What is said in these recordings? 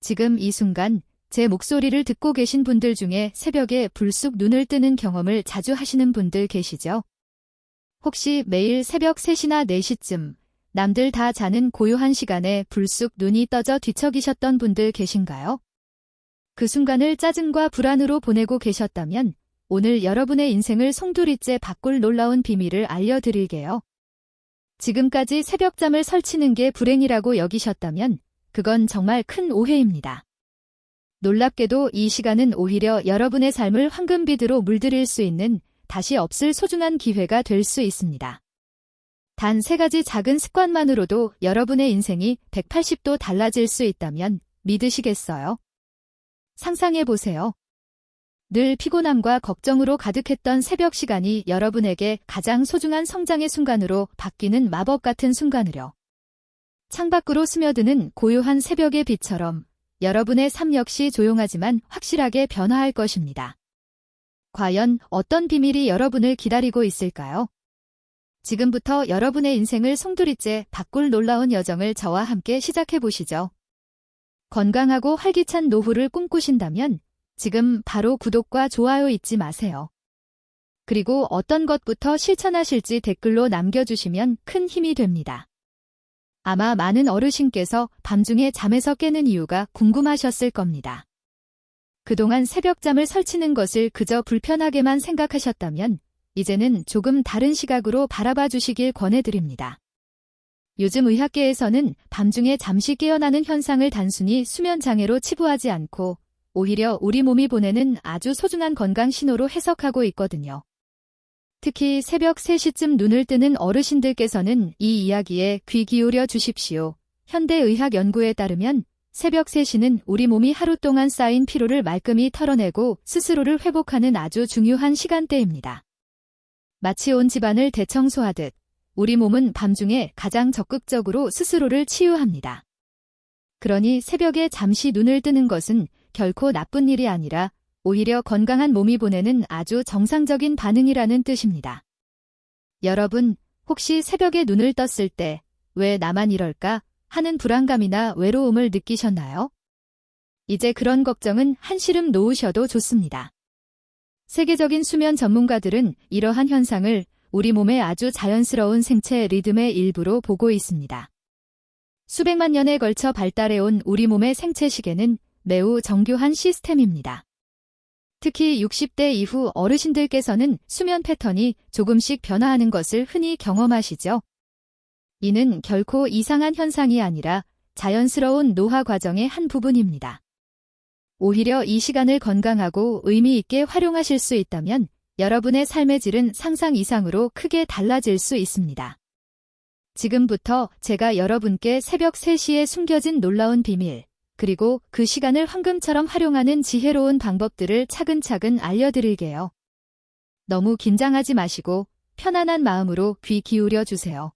지금 이 순간 제 목소리를 듣고 계신 분들 중에 새벽에 불쑥 눈을 뜨는 경험을 자주 하시는 분들 계시죠? 혹시 매일 새벽 3시나 4시쯤 남들 다 자는 고요한 시간에 불쑥 눈이 떠져 뒤척이셨던 분들 계신가요? 그 순간을 짜증과 불안으로 보내고 계셨다면 오늘 여러분의 인생을 송두리째 바꿀 놀라운 비밀을 알려드릴게요. 지금까지 새벽잠을 설치는 게 불행이라고 여기셨다면 그건 정말 큰 오해입니다. 놀랍게도 이 시간은 오히려 여러분의 삶을 황금비드로 물들일 수 있는 다시 없을 소중한 기회가 될 수 있습니다. 단 3가지 작은 습관만으로도 여러분의 인생이 180도 달라질 수 있다면 믿으시겠어요? 상상해보세요. 늘 피곤함과 걱정으로 가득했던 새벽 시간이 여러분에게 가장 소중한 성장의 순간으로 바뀌는 마법 같은 순간으로 창밖으로 스며드는 고요한 새벽의 빛처럼 여러분의 삶 역시 조용하지만 확실하게 변화할 것입니다. 과연 어떤 비밀이 여러분을 기다리고 있을까요? 지금부터 여러분의 인생을 송두리째 바꿀 놀라운 여정을 저와 함께 시작해보시죠. 건강하고 활기찬 노후를 꿈꾸신다면 지금 바로 구독과 좋아요 잊지 마세요. 그리고 어떤 것부터 실천하실지 댓글로 남겨주시면 큰 힘이 됩니다. 아마 많은 어르신께서 밤중에 잠에서 깨는 이유가 궁금하셨을 겁니다. 그동안 새벽잠을 설치는 것을 그저 불편하게만 생각하셨다면 이제는 조금 다른 시각으로 바라봐 주시길 권해드립니다. 요즘 의학계에서는 밤중에 잠시 깨어나는 현상을 단순히 수면장애로 치부하지 않고 오히려 우리 몸이 보내는 아주 소중한 건강 신호로 해석하고 있거든요. 특히 새벽 3시쯤 눈을 뜨는 어르신들께서는 이 이야기에 귀 기울여 주십시오. 현대의학 연구에 따르면 새벽 3시는 우리 몸이 하루 동안 쌓인 피로를 말끔히 털어내고 스스로를 회복하는 아주 중요한 시간대입니다. 마치 온 집안을 대청소하듯 우리 몸은 밤중에 가장 적극적으로 스스로를 치유합니다. 그러니 새벽에 잠시 눈을 뜨는 것은 결코 나쁜 일이 아니라 오히려 건강한 몸이 보내는 아주 정상적인 반응이라는 뜻입니다. 여러분, 혹시 새벽에 눈을 떴을 때 왜 나만 이럴까 하는 불안감이나 외로움을 느끼셨나요? 이제 그런 걱정은 한시름 놓으셔도 좋습니다. 세계적인 수면 전문가들은 이러한 현상을 우리 몸의 아주 자연스러운 생체 리듬의 일부로 보고 있습니다. 수백만 년에 걸쳐 발달해온 우리 몸의 생체 시계는 매우 정교한 시스템입니다. 특히 60대 이후 어르신들께서는 수면 패턴이 조금씩 변화하는 것을 흔히 경험하시죠. 이는 결코 이상한 현상이 아니라 자연스러운 노화 과정의 한 부분입니다. 오히려 이 시간을 건강하고 의미 있게 활용하실 수 있다면 여러분의 삶의 질은 상상 이상으로 크게 달라질 수 있습니다. 지금부터 제가 여러분께 새벽 3시에 숨겨진 놀라운 비밀, 그리고 그 시간을 황금처럼 활용하는 지혜로운 방법들을 차근차근 알려드릴게요. 너무 긴장하지 마시고 편안한 마음으로 귀 기울여 주세요.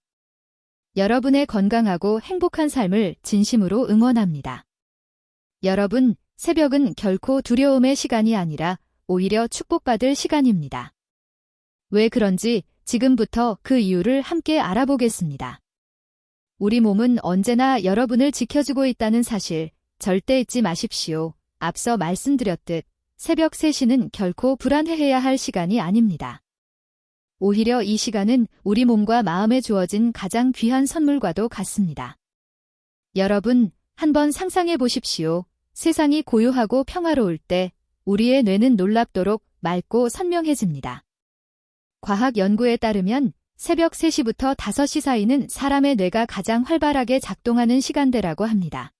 여러분의 건강하고 행복한 삶을 진심으로 응원합니다. 여러분, 새벽은 결코 두려움의 시간이 아니라 오히려 축복받을 시간입니다. 왜 그런지 지금부터 그 이유를 함께 알아보겠습니다. 우리 몸은 언제나 여러분을 지켜주고 있다는 사실 절대 잊지 마십시오. 앞서 말씀드렸듯 새벽 3시는 결코 불안해해야 할 시간이 아닙니다. 오히려 이 시간은 우리 몸과 마음에 주어진 가장 귀한 선물과도 같습니다. 여러분, 한번 상상해 보십시오. 세상이 고요하고 평화로울 때 우리의 뇌는 놀랍도록 맑고 선명해집니다. 과학 연구에 따르면 새벽 3시부터 5시 사이는 사람의 뇌가 가장 활발하게 작동하는 시간대라고 합니다.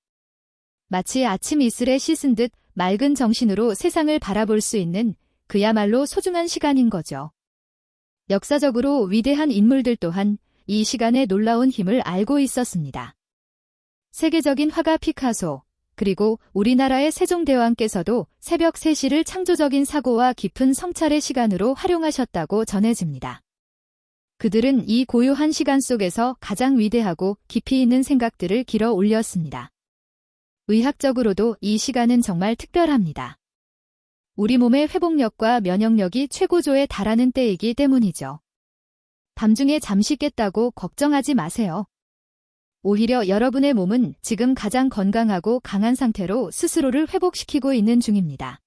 마치 아침 이슬에 씻은 듯 맑은 정신으로 세상을 바라볼 수 있는 그야말로 소중한 시간인 거죠. 역사적으로 위대한 인물들 또한 이 시간의 놀라운 힘을 알고 있었습니다. 세계적인 화가 피카소, 그리고 우리나라의 세종대왕께서도 새벽 3시를 창조적인 사고와 깊은 성찰의 시간으로 활용하셨다고 전해집니다. 그들은 이 고요한 시간 속에서 가장 위대하고 깊이 있는 생각들을 길어 올렸습니다. 의학적으로도 이 시간은 정말 특별합니다. 우리 몸의 회복력과 면역력이 최고조에 달하는 때이기 때문이죠. 밤중에 잠시 깼다고 걱정하지 마세요. 오히려 여러분의 몸은 지금 가장 건강하고 강한 상태로 스스로를 회복시키고 있는 중입니다.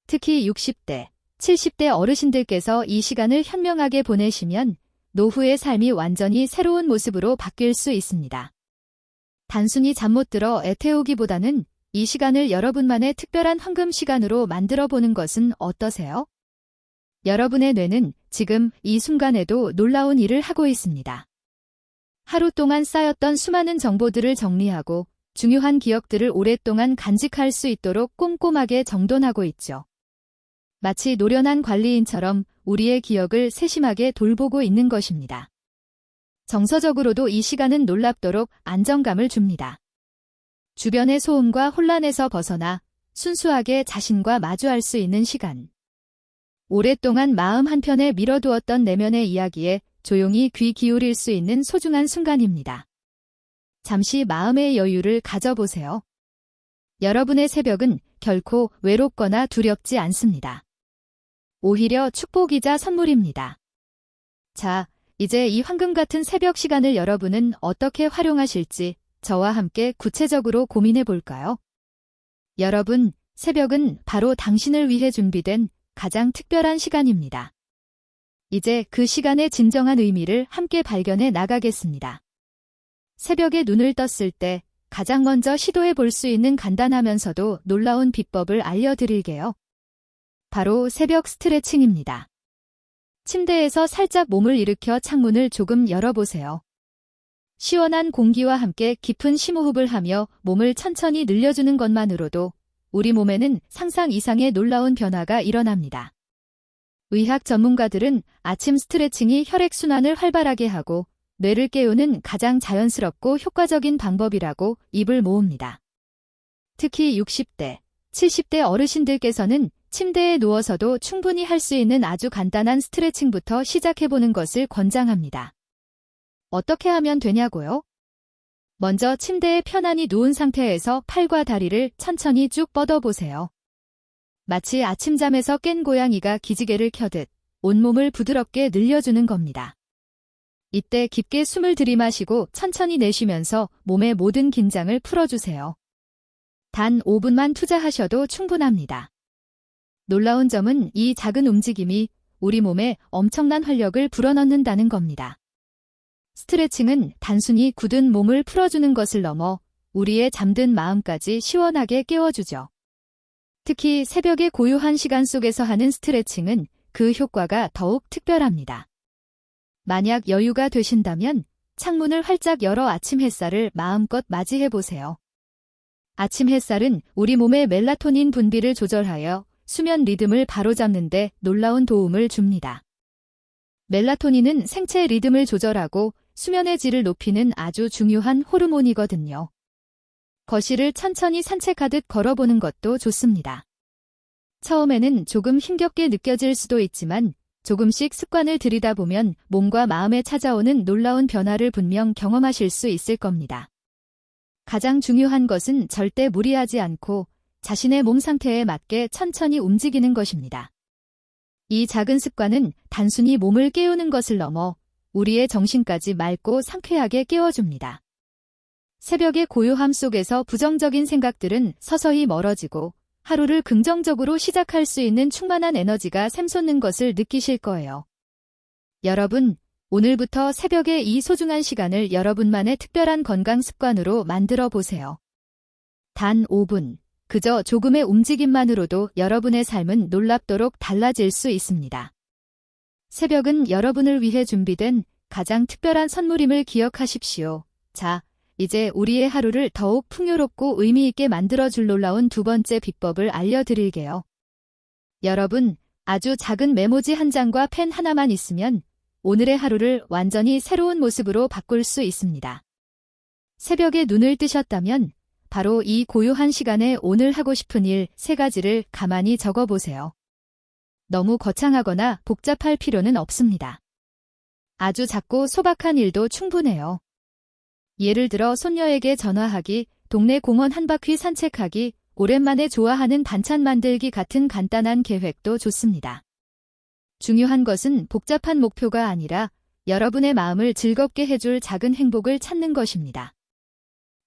특히 60대, 70대 어르신들께서 이 시간을 현명하게 보내시면 노후의 삶이 완전히 새로운 모습으로 바뀔 수 있습니다. 단순히 잠 못 들어 애태우기보다는 이 시간을 여러분만의 특별한 황금 시간으로 만들어 보는 것은 어떠세요? 여러분의 뇌는 지금 이 순간에도 놀라운 일을 하고 있습니다. 하루 동안 쌓였던 수많은 정보들을 정리하고 중요한 기억들을 오랫동안 간직할 수 있도록 꼼꼼하게 정돈하고 있죠. 마치 노련한 관리인처럼 우리의 기억을 세심하게 돌보고 있는 것입니다. 정서적으로도 이 시간은 놀랍도록 안정감을 줍니다. 주변의 소음과 혼란에서 벗어나 순수하게 자신과 마주할 수 있는 시간. 오랫동안 마음 한편에 밀어두었던 내면의 이야기에 조용히 귀 기울일 수 있는 소중한 순간입니다. 잠시 마음의 여유를 가져보세요. 여러분의 새벽은 결코 외롭거나 두렵지 않습니다. 오히려 축복이자 선물입니다. 자, 이제 이 황금 같은 새벽 시간을 여러분은 어떻게 활용하실지 저와 함께 구체적으로 고민해 볼까요? 여러분, 새벽은 바로 당신을 위해 준비된 가장 특별한 시간입니다. 이제 그 시간의 진정한 의미를 함께 발견해 나가겠습니다. 새벽에 눈을 떴을 때 가장 먼저 시도해 볼 수 있는 간단하면서도 놀라운 비법을 알려드릴게요. 바로 새벽 스트레칭입니다. 침대에서 살짝 몸을 일으켜 창문을 조금 열어보세요. 시원한 공기와 함께 깊은 심호흡을 하며 몸을 천천히 늘려주는 것만으로도 우리 몸에는 상상 이상의 놀라운 변화가 일어납니다. 의학 전문가들은 아침 스트레칭이 혈액순환을 활발하게 하고 뇌를 깨우는 가장 자연스럽고 효과적인 방법이라고 입을 모읍니다. 특히 60대, 70대 어르신들께서는 침대에 누워서도 충분히 할 수 있는 아주 간단한 스트레칭부터 시작해보는 것을 권장합니다. 어떻게 하면 되냐고요? 먼저 침대에 편안히 누운 상태에서 팔과 다리를 천천히 쭉 뻗어보세요. 마치 아침잠에서 깬 고양이가 기지개를 켜듯 온몸을 부드럽게 늘려주는 겁니다. 이때 깊게 숨을 들이마시고 천천히 내쉬면서 몸의 모든 긴장을 풀어주세요. 단 5분만 투자하셔도 충분합니다. 놀라운 점은 이 작은 움직임이 우리 몸에 엄청난 활력을 불어넣는다는 겁니다. 스트레칭은 단순히 굳은 몸을 풀어주는 것을 넘어 우리의 잠든 마음까지 시원하게 깨워주죠. 특히 새벽의 고요한 시간 속에서 하는 스트레칭은 그 효과가 더욱 특별합니다. 만약 여유가 되신다면 창문을 활짝 열어 아침 햇살을 마음껏 맞이해보세요. 아침 햇살은 우리 몸의 멜라토닌 분비를 조절하여 수면 리듬을 바로잡는 데 놀라운 도움을 줍니다. 멜라토닌은 생체 리듬을 조절하고 수면의 질을 높이는 아주 중요한 호르몬이거든요. 거실을 천천히 산책하듯 걸어보는 것도 좋습니다. 처음에는 조금 힘겹게 느껴질 수도 있지만 조금씩 습관을 들이다 보면 몸과 마음에 찾아오는 놀라운 변화를 분명 경험하실 수 있을 겁니다. 가장 중요한 것은 절대 무리하지 않고 자신의 몸 상태에 맞게 천천히 움직이는 것입니다. 이 작은 습관은 단순히 몸을 깨우는 것을 넘어 우리의 정신까지 맑고 상쾌하게 깨워줍니다. 새벽의 고요함 속에서 부정적인 생각들은 서서히 멀어지고 하루를 긍정적으로 시작할 수 있는 충만한 에너지가 샘솟는 것을 느끼실 거예요. 여러분, 오늘부터 새벽의 이 소중한 시간을 여러분만의 특별한 건강 습관으로 만들어 보세요. 단 5분, 그저 조금의 움직임만으로도 여러분의 삶은 놀랍도록 달라질 수 있습니다. 새벽은 여러분을 위해 준비된 가장 특별한 선물임을 기억하십시오. 자, 이제 우리의 하루를 더욱 풍요롭고 의미 있게 만들어줄 놀라운 두 번째 비법을 알려드릴게요. 여러분, 아주 작은 메모지 한 장과 펜 하나만 있으면 오늘의 하루를 완전히 새로운 모습으로 바꿀 수 있습니다. 새벽에 눈을 뜨셨다면 바로 이 고요한 시간에 오늘 하고 싶은 일 3가지를 가만히 적어보세요. 너무 거창하거나 복잡할 필요는 없습니다. 아주 작고 소박한 일도 충분해요. 예를 들어 손녀에게 전화하기, 동네 공원 한 바퀴 산책하기, 오랜만에 좋아하는 반찬 만들기 같은 간단한 계획도 좋습니다. 중요한 것은 복잡한 목표가 아니라 여러분의 마음을 즐겁게 해줄 작은 행복을 찾는 것입니다.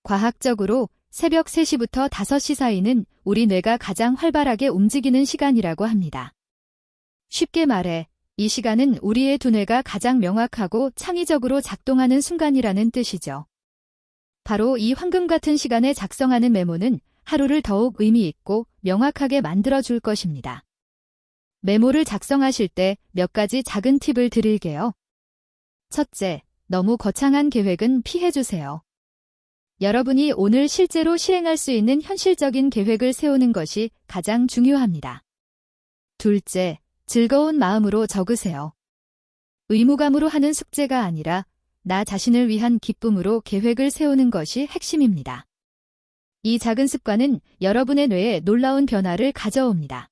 과학적으로 새벽 3시부터 5시 사이는 우리 뇌가 가장 활발하게 움직이는 시간이라고 합니다. 쉽게 말해, 이 시간은 우리의 두뇌가 가장 명확하고 창의적으로 작동하는 순간이라는 뜻이죠. 바로 이 황금 같은 시간에 작성하는 메모는 하루를 더욱 의미 있고 명확하게 만들어줄 것입니다. 메모를 작성하실 때 몇 가지 작은 팁을 드릴게요. 첫째, 너무 거창한 계획은 피해주세요. 여러분이 오늘 실제로 실행할 수 있는 현실적인 계획을 세우는 것이 가장 중요합니다. 둘째, 즐거운 마음으로 적으세요. 의무감으로 하는 숙제가 아니라 나 자신을 위한 기쁨으로 계획을 세우는 것이 핵심입니다. 이 작은 습관은 여러분의 뇌에 놀라운 변화를 가져옵니다.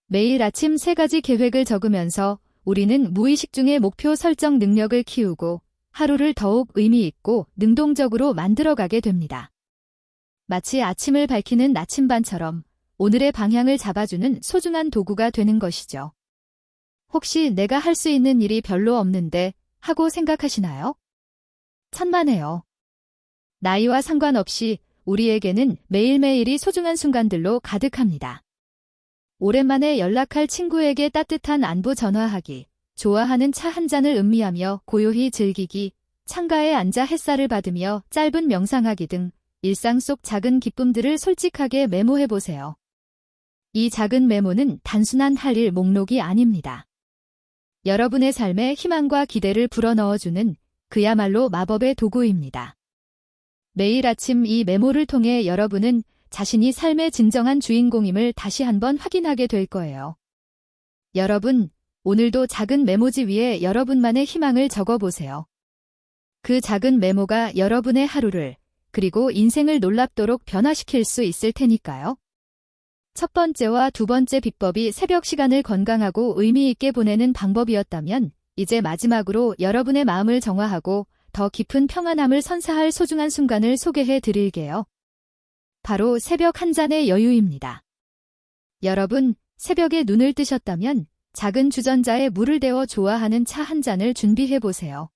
매일 아침 3가지 계획을 적으면서 우리는 무의식 중에 목표 설정 능력을 키우고 하루를 더욱 의미 있고 능동적으로 만들어가게 됩니다. 마치 아침을 밝히는 나침반처럼 오늘의 방향을 잡아주는 소중한 도구가 되는 것이죠. 혹시 내가 할 수 있는 일이 별로 없는데 하고 생각하시나요? 천만에요. 나이와 상관없이 우리에게는 매일매일이 소중한 순간들로 가득합니다. 오랜만에 연락할 친구에게 따뜻한 안부 전화하기, 좋아하는 차 한 잔을 음미하며 고요히 즐기기, 창가에 앉아 햇살을 받으며 짧은 명상하기 등 일상 속 작은 기쁨들을 솔직하게 메모해보세요. 이 작은 메모는 단순한 할 일 목록이 아닙니다. 여러분의 삶에 희망과 기대를 불어넣어주는 그야말로 마법의 도구입니다. 매일 아침 이 메모를 통해 여러분은 자신이 삶의 진정한 주인공임을 다시 한번 확인하게 될 거예요. 여러분, 오늘도 작은 메모지 위에 여러분만의 희망을 적어보세요. 그 작은 메모가 여러분의 하루를, 그리고 인생을 놀랍도록 변화시킬 수 있을 테니까요. 첫 번째와 두 번째 비법이 새벽 시간을 건강하고 의미 있게 보내는 방법이었다면, 이제 마지막으로 여러분의 마음을 정화하고 더 깊은 평안함을 선사할 소중한 순간을 소개해 드릴게요. 바로 새벽 한 잔의 여유입니다. 여러분, 새벽에 눈을 뜨셨다면 작은 주전자에 물을 데워 좋아하는 차 한 잔을 준비해 보세요.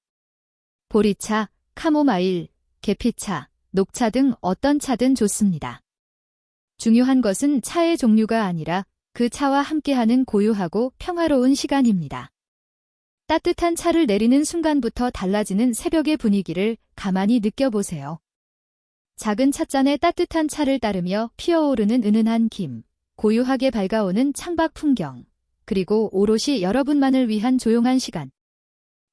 보리차, 카모마일, 계피차, 녹차 등 어떤 차든 좋습니다. 중요한 것은 차의 종류가 아니라 그 차와 함께하는 고요하고 평화로운 시간입니다. 따뜻한 차를 내리는 순간부터 달라지는 새벽의 분위기를 가만히 느껴보세요. 작은 찻잔에 따뜻한 차를 따르며 피어오르는 은은한 김, 고요하게 밝아오는 창밖 풍경, 그리고 오롯이 여러분만을 위한 조용한 시간.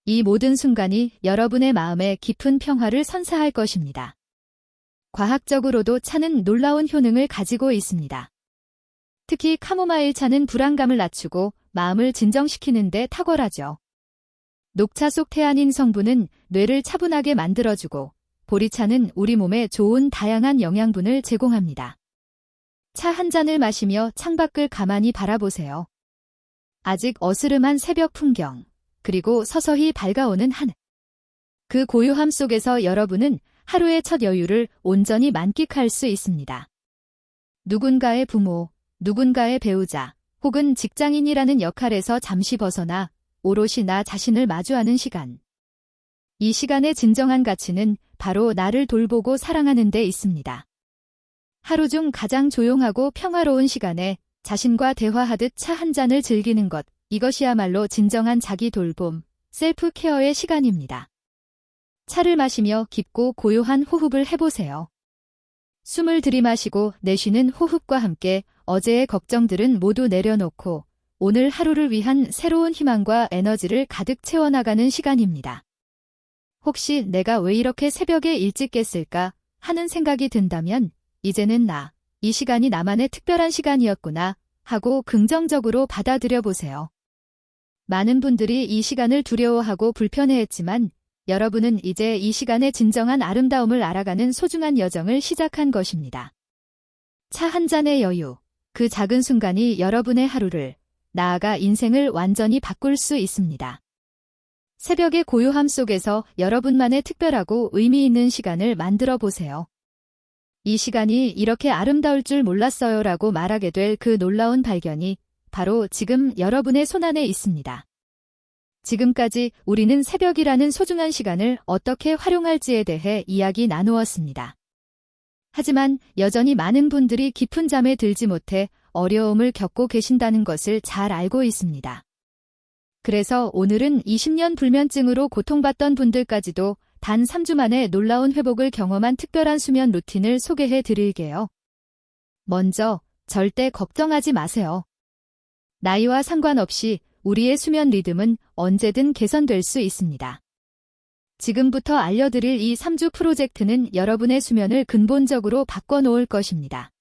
이 모든 순간이 여러분의 마음에 깊은 평화를 선사할 것입니다. 과학적으로도 차는 놀라운 효능을 가지고 있습니다. 특히 카모마일 차는 불안감을 낮추고 마음을 진정시키는 데 탁월하죠. 녹차 속 태아닌 성분은 뇌를 차분하게 만들어주고 보리차는 우리 몸에 좋은 다양한 영양분을 제공합니다. 차 한 잔을 마시며 창밖을 가만히 바라보세요. 아직 어스름한 새벽 풍경, 그리고 서서히 밝아오는 하늘. 그 고요함 속에서 여러분은 하루의 첫 여유를 온전히 만끽할 수 있습니다. 누군가의 부모, 누군가의 배우자, 혹은 직장인이라는 역할에서 잠시 벗어나 오롯이 나 자신을 마주하는 시간. 이 시간의 진정한 가치는 바로 나를 돌보고 사랑하는 데 있습니다. 하루 중 가장 조용하고 평화로운 시간에 자신과 대화하듯 차 한 잔을 즐기는 것, 이것이야말로 진정한 자기 돌봄, 셀프 케어의 시간입니다. 차를 마시며 깊고 고요한 호흡을 해보세요. 숨을 들이마시고 내쉬는 호흡과 함께 어제의 걱정들은 모두 내려놓고 오늘 하루를 위한 새로운 희망과 에너지를 가득 채워나가는 시간입니다. 혹시 내가 왜 이렇게 새벽에 일찍 깼을까 하는 생각이 든다면 이제는 이 시간이 나만의 특별한 시간이었구나 하고 긍정적으로 받아들여 보세요. 많은 분들이 이 시간을 두려워하고 불편해했지만 여러분은 이제 이 시간의 진정한 아름다움을 알아가는 소중한 여정을 시작한 것입니다. 차 한 잔의 여유, 그 작은 순간이 여러분의 하루를, 나아가 인생을 완전히 바꿀 수 있습니다. 새벽의 고요함 속에서 여러분만의 특별하고 의미 있는 시간을 만들어 보세요. 이 시간이 이렇게 아름다울 줄 몰랐어요 라고 말하게 될 그 놀라운 발견이 바로 지금 여러분의 손안에 있습니다. 지금까지 우리는 새벽이라는 소중한 시간을 어떻게 활용할지에 대해 이야기 나누었습니다. 하지만 여전히 많은 분들이 깊은 잠에 들지 못해 어려움을 겪고 계신다는 것을 잘 알고 있습니다. 그래서 오늘은 20년 불면증으로 고통받던 분들까지도 단 3주 만에 놀라운 회복을 경험한 특별한 수면 루틴을 소개해 드릴게요. 먼저, 절대 걱정하지 마세요. 나이와 상관없이 우리의 수면 리듬은 언제든 개선될 수 있습니다. 지금부터 알려드릴 이 3주 프로젝트는 여러분의 수면을 근본적으로 바꿔놓을 것입니다.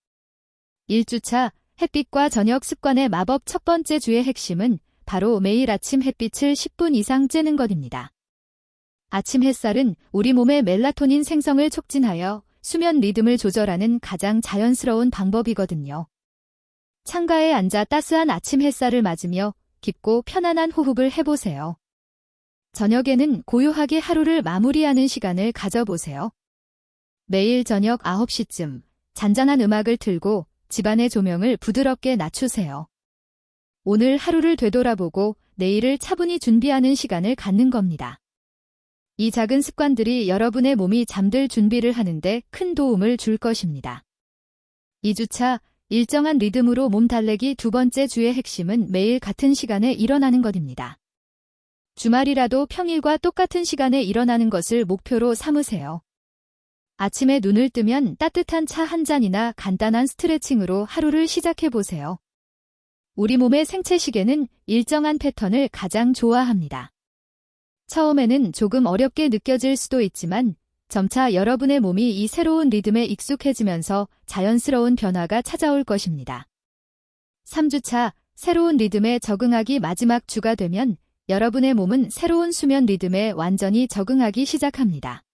1주차 햇빛과 저녁 습관의 마법 첫 번째 주의 핵심은 바로 매일 아침 햇빛을 10분 이상 쬐는 것입니다. 아침 햇살은 우리 몸의 멜라토닌 생성을 촉진하여 수면 리듬을 조절하는 가장 자연스러운 방법이거든요. 창가에 앉아 따스한 아침 햇살을 맞으며 깊고 편안한 호흡을 해보세요. 저녁에는 고요하게 하루를 마무리하는 시간을 가져보세요. 매일 저녁 9시쯤 잔잔한 음악을 틀고 집안의 조명을 부드럽게 낮추세요. 오늘 하루를 되돌아보고 내일을 차분히 준비하는 시간을 갖는 겁니다. 이 작은 습관들이 여러분의 몸이 잠들 준비를 하는데 큰 도움을 줄 것입니다. 2주차 일정한 리듬으로 몸 달래기 두 번째 주의 핵심은 매일 같은 시간에 일어나는 것입니다. 주말이라도 평일과 똑같은 시간에 일어나는 것을 목표로 삼으세요. 아침에 눈을 뜨면 따뜻한 차 한 잔이나 간단한 스트레칭으로 하루를 시작해보세요. 우리 몸의 생체 시계는 일정한 패턴을 가장 좋아합니다. 처음에는 조금 어렵게 느껴질 수도 있지만 점차 여러분의 몸이 이 새로운 리듬에 익숙해지면서 자연스러운 변화가 찾아올 것입니다. 3주차 새로운 리듬에 적응하기 마지막 주가 되면 여러분의 몸은 새로운 수면 리듬에 완전히 적응하기 시작합니다.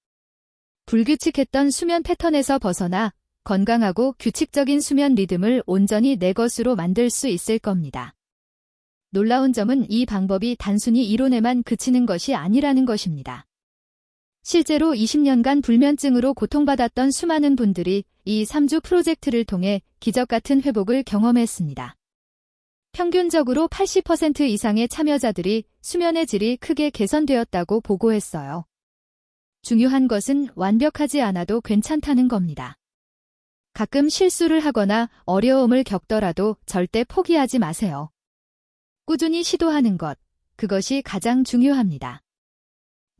불규칙했던 수면 패턴에서 벗어나 건강하고 규칙적인 수면 리듬을 온전히 내 것으로 만들 수 있을 겁니다. 놀라운 점은 이 방법이 단순히 이론에만 그치는 것이 아니라는 것입니다. 실제로 20년간 불면증으로 고통받았던 수많은 분들이 이 3주 프로젝트를 통해 기적 같은 회복을 경험했습니다. 평균적으로 80% 이상의 참여자들이 수면의 질이 크게 개선되었다고 보고했어요. 중요한 것은 완벽하지 않아도 괜찮다는 겁니다. 가끔 실수를 하거나 어려움을 겪더라도 절대 포기하지 마세요. 꾸준히 시도하는 것, 그것이 가장 중요합니다.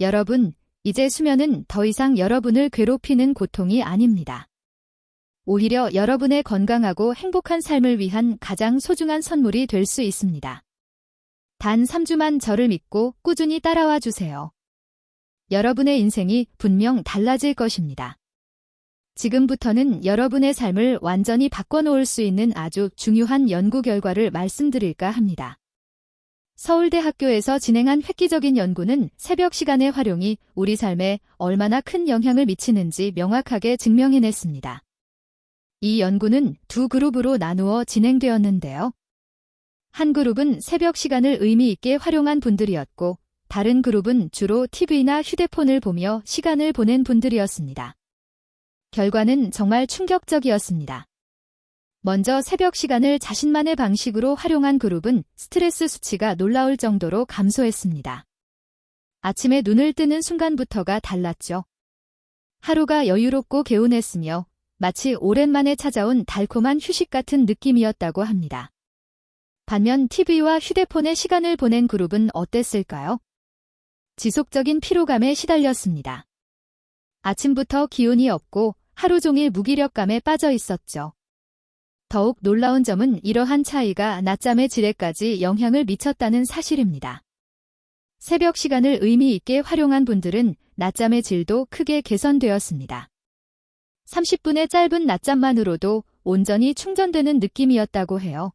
여러분, 이제 수면은 더 이상 여러분을 괴롭히는 고통이 아닙니다. 오히려 여러분의 건강하고 행복한 삶을 위한 가장 소중한 선물이 될 수 있습니다. 단 3주만 저를 믿고 꾸준히 따라와 주세요. 여러분의 인생이 분명 달라질 것입니다. 지금부터는 여러분의 삶을 완전히 바꿔놓을 수 있는 아주 중요한 연구 결과를 말씀드릴까 합니다. 서울대학교에서 진행한 획기적인 연구는 새벽 시간의 활용이 우리 삶에 얼마나 큰 영향을 미치는지 명확하게 증명해냈습니다. 이 연구는 두 그룹으로 나누어 진행되었는데요. 한 그룹은 새벽 시간을 의미 있게 활용한 분들이었고, 다른 그룹은 주로 TV나 휴대폰을 보며 시간을 보낸 분들이었습니다. 결과는 정말 충격적이었습니다. 먼저 새벽 시간을 자신만의 방식으로 활용한 그룹은 스트레스 수치가 놀라울 정도로 감소했습니다. 아침에 눈을 뜨는 순간부터가 달랐죠. 하루가 여유롭고 개운했으며 마치 오랜만에 찾아온 달콤한 휴식 같은 느낌이었다고 합니다. 반면 TV와 휴대폰에 시간을 보낸 그룹은 어땠을까요? 지속적인 피로감에 시달렸습니다. 아침부터 기운이 없고 하루 종일 무기력감에 빠져 있었죠. 더욱 놀라운 점은 이러한 차이가 낮잠의 질에까지 영향을 미쳤다는 사실입니다. 새벽 시간을 의미 있게 활용한 분들은 낮잠의 질도 크게 개선되었습니다. 30분의 짧은 낮잠만으로도 온전히 충전되는 느낌이었다고 해요.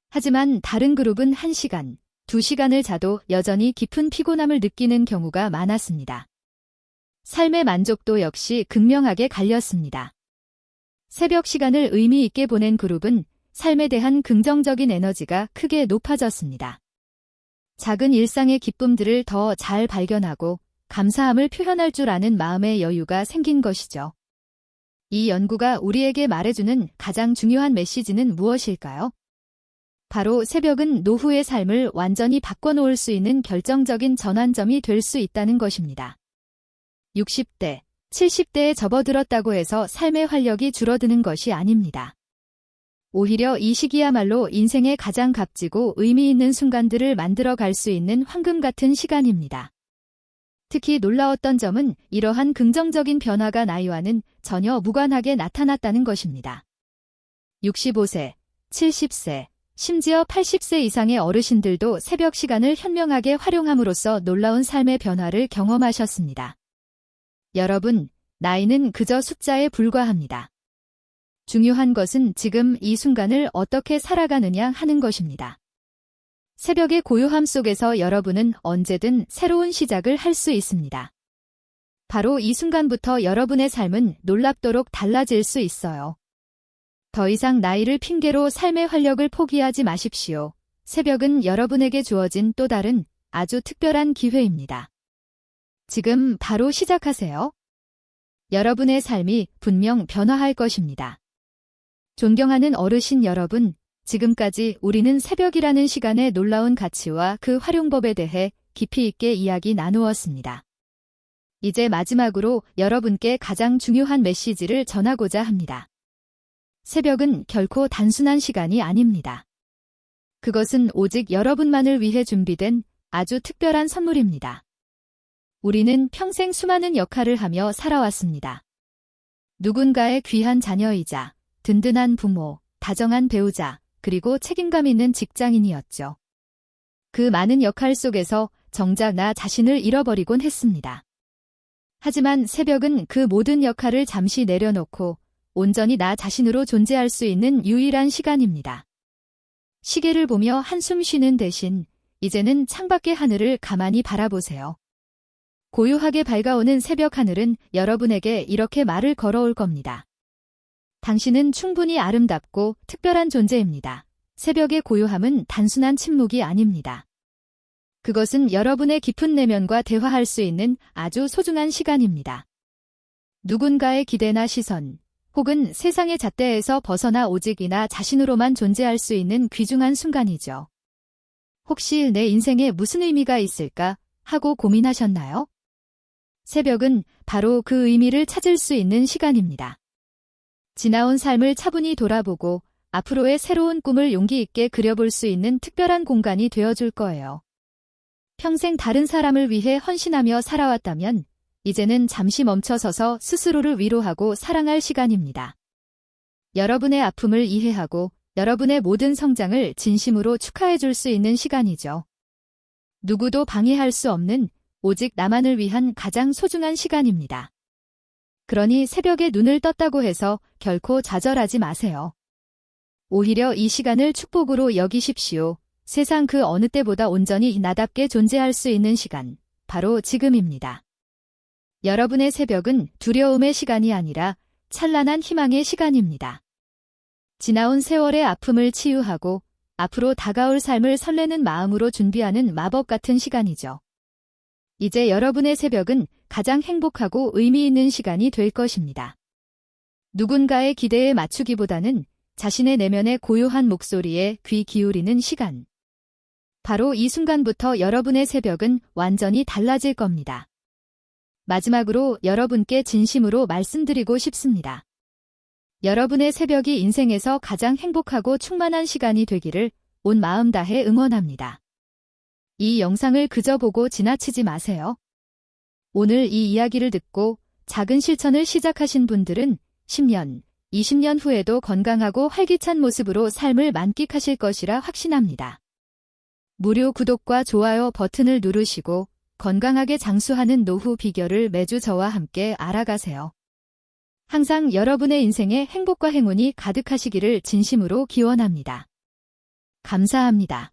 하지만 다른 그룹은 1시간, 2시간을 자도 여전히 깊은 피곤함을 느끼는 경우가 많았습니다. 삶의 만족도 역시 극명하게 갈렸습니다. 새벽 시간을 의미 있게 보낸 그룹은 삶에 대한 긍정적인 에너지가 크게 높아졌습니다. 작은 일상의 기쁨들을 더 잘 발견하고 감사함을 표현할 줄 아는 마음의 여유가 생긴 것이죠. 이 연구가 우리에게 말해주는 가장 중요한 메시지는 무엇일까요? 바로 새벽은 노후의 삶을 완전히 바꿔놓을 수 있는 결정적인 전환점이 될 수 있다는 것입니다. 60대, 70대에 접어들었다고 해서 삶의 활력이 줄어드는 것이 아닙니다. 오히려 이 시기야말로 인생의 가장 값지고 의미 있는 순간들을 만들어 갈 수 있는 황금 같은 시간입니다. 특히 놀라웠던 점은 이러한 긍정적인 변화가 나이와는 전혀 무관하게 나타났다는 것입니다. 65세, 70세, 심지어 80세 이상의 어르신들도 새벽 시간을 현명하게 활용함으로써 놀라운 삶의 변화를 경험하셨습니다. 여러분, 나이는 그저 숫자에 불과합니다. 중요한 것은 지금 이 순간을 어떻게 살아가느냐 하는 것입니다. 새벽의 고요함 속에서 여러분은 언제든 새로운 시작을 할 수 있습니다. 바로 이 순간부터 여러분의 삶은 놀랍도록 달라질 수 있어요. 더 이상 나이를 핑계로 삶의 활력을 포기하지 마십시오. 새벽은 여러분에게 주어진 또 다른 아주 특별한 기회입니다. 지금 바로 시작하세요. 여러분의 삶이 분명 변화할 것입니다. 존경하는 어르신 여러분, 지금까지 우리는 새벽이라는 시간의 놀라운 가치와 그 활용법에 대해 깊이 있게 이야기 나누었습니다. 이제 마지막으로 여러분께 가장 중요한 메시지를 전하고자 합니다. 새벽은 결코 단순한 시간이 아닙니다. 그것은 오직 여러분만을 위해 준비된 아주 특별한 선물입니다. 우리는 평생 수많은 역할을 하며 살아왔습니다. 누군가의 귀한 자녀이자 든든한 부모, 다정한 배우자, 그리고 책임감 있는 직장인이었죠. 그 많은 역할 속에서 정작 나 자신을 잃어버리곤 했습니다. 하지만 새벽은 그 모든 역할을 잠시 내려놓고 온전히 나 자신으로 존재할 수 있는 유일한 시간입니다. 시계를 보며 한숨 쉬는 대신 이제는 창밖의 하늘을 가만히 바라보세요. 고요하게 밝아오는 새벽 하늘은 여러분에게 이렇게 말을 걸어올 겁니다. 당신은 충분히 아름답고 특별한 존재입니다. 새벽의 고요함은 단순한 침묵이 아닙니다. 그것은 여러분의 깊은 내면과 대화할 수 있는 아주 소중한 시간입니다. 누군가의 기대나 시선, 혹은 세상의 잣대에서 벗어나 오직 나 자신으로만 존재할 수 있는 귀중한 순간이죠. 혹시 내 인생에 무슨 의미가 있을까 하고 고민하셨나요? 새벽은 바로 그 의미를 찾을 수 있는 시간입니다. 지나온 삶을 차분히 돌아보고 앞으로의 새로운 꿈을 용기 있게 그려볼 수 있는 특별한 공간이 되어줄 거예요. 평생 다른 사람을 위해 헌신하며 살아왔다면 이제는 잠시 멈춰서서 스스로를 위로하고 사랑할 시간입니다. 여러분의 아픔을 이해하고 여러분의 모든 성장을 진심으로 축하해줄 수 있는 시간이죠. 누구도 방해할 수 없는 오직 나만을 위한 가장 소중한 시간입니다. 그러니 새벽에 눈을 떴다고 해서 결코 좌절하지 마세요. 오히려 이 시간을 축복으로 여기십시오. 세상 그 어느 때보다 온전히 나답게 존재할 수 있는 시간, 바로 지금입니다. 여러분의 새벽은 두려움의 시간이 아니라 찬란한 희망의 시간입니다. 지나온 세월의 아픔을 치유하고 앞으로 다가올 삶을 설레는 마음으로 준비하는 마법 같은 시간이죠. 이제 여러분의 새벽은 가장 행복하고 의미 있는 시간이 될 것입니다. 누군가의 기대에 맞추기보다는 자신의 내면의 고요한 목소리에 귀 기울이는 시간. 바로 이 순간부터 여러분의 새벽은 완전히 달라질 겁니다. 마지막으로 여러분께 진심으로 말씀드리고 싶습니다. 여러분의 새벽이 인생에서 가장 행복하고 충만한 시간이 되기를 온 마음 다해 응원합니다. 이 영상을 그저 보고 지나치지 마세요. 오늘 이 이야기를 듣고 작은 실천을 시작하신 분들은 10년, 20년 후에도 건강하고 활기찬 모습으로 삶을 만끽하실 것이라 확신합니다. 무료 구독과 좋아요 버튼을 누르시고 건강하게 장수하는 노후 비결을 매주 저와 함께 알아가세요. 항상 여러분의 인생에 행복과 행운이 가득하시기를 진심으로 기원합니다. 감사합니다.